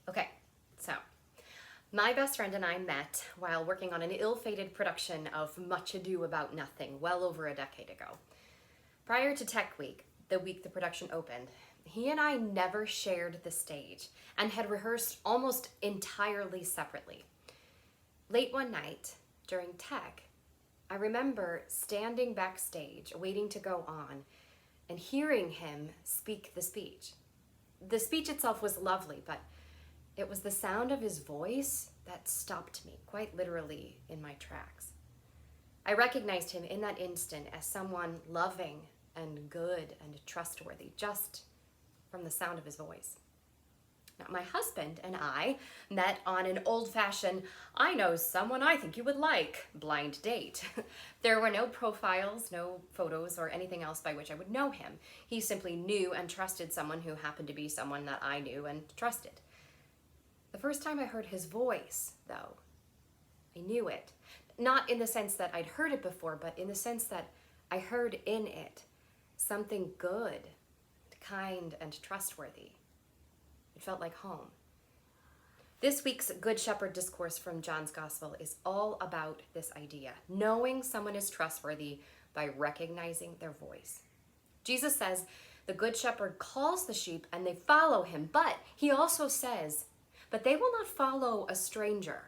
Okay, so my best friend and I met while working on an ill-fated production of Much Ado About Nothing well over a decade ago. Prior to Tech Week, the week the production opened, he and I never shared the stage and had rehearsed almost entirely separately. Late one night during Tech, I remember standing backstage waiting to go on and hearing him speak the speech. The speech itself was lovely, but it was the sound of his voice that stopped me, quite literally, in my tracks. I recognized him in that instant as someone loving and good and trustworthy, just from the sound of his voice. Now, my husband and I met on an old-fashioned, I know someone I think you would like, blind date. There were no profiles, no photos, or anything else by which I would know him. He simply knew and trusted someone who happened to be someone that I knew and trusted. The first time I heard his voice, though, I knew it. Not in the sense that I'd heard it before, but in the sense that I heard in it something good, kind, and trustworthy. It felt like home. This week's Good Shepherd discourse from John's Gospel is all about this idea, knowing someone is trustworthy by recognizing their voice. Jesus says the Good Shepherd calls the sheep and they follow him, but he also says, but they will not follow a stranger.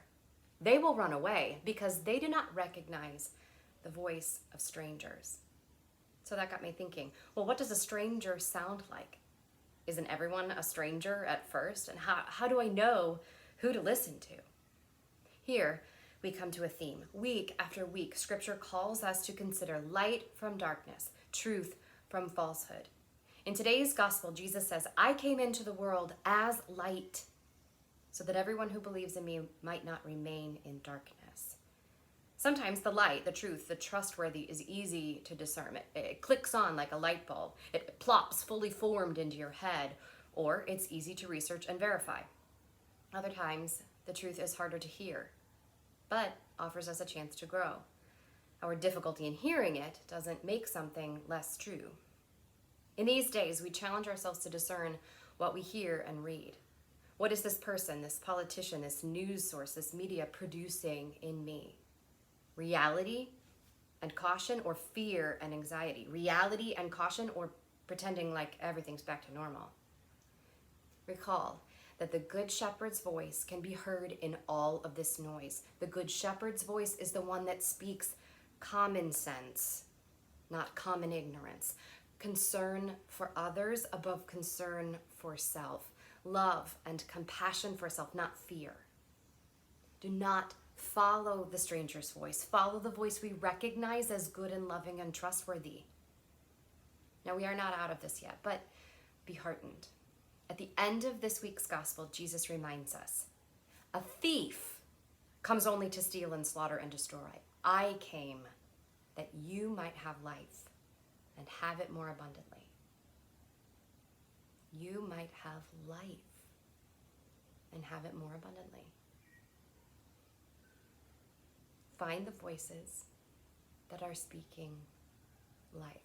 They will run away because they do not recognize the voice of strangers. So that got me thinking, well, what does a stranger sound like? Isn't everyone a stranger at first? And how do I know who to listen to? Here we come to a theme. Week after week, Scripture calls us to consider light from darkness, truth from falsehood. In today's gospel, Jesus says, I came into the world as light so that everyone who believes in me might not remain in darkness. Sometimes the light, the truth, the trustworthy is easy to discern. It clicks on like a light bulb. It plops fully formed into your head, or it's easy to research and verify. Other times, the truth is harder to hear, but offers us a chance to grow. Our difficulty in hearing it doesn't make something less true. In these days, we challenge ourselves to discern what we hear and read. What is this person, this politician, this news source, this media producing in me? Reality and caution, or fear and anxiety? Reality and caution, or pretending like everything's back to normal? Recall that the Good Shepherd's voice can be heard in all of this noise. The Good Shepherd's voice is the one that speaks common sense, not common ignorance. Concern for others above concern for self. Love and compassion for self, not fear. Do not follow the stranger's voice. Follow the voice we recognize as good and loving and trustworthy. Now, we are not out of this yet, but be heartened. At the end of this week's gospel, Jesus reminds us, a thief comes only to steal and slaughter and destroy. I came that you might have life and have it more abundantly. You might have life and have it more abundantly. Find the voices that are speaking life.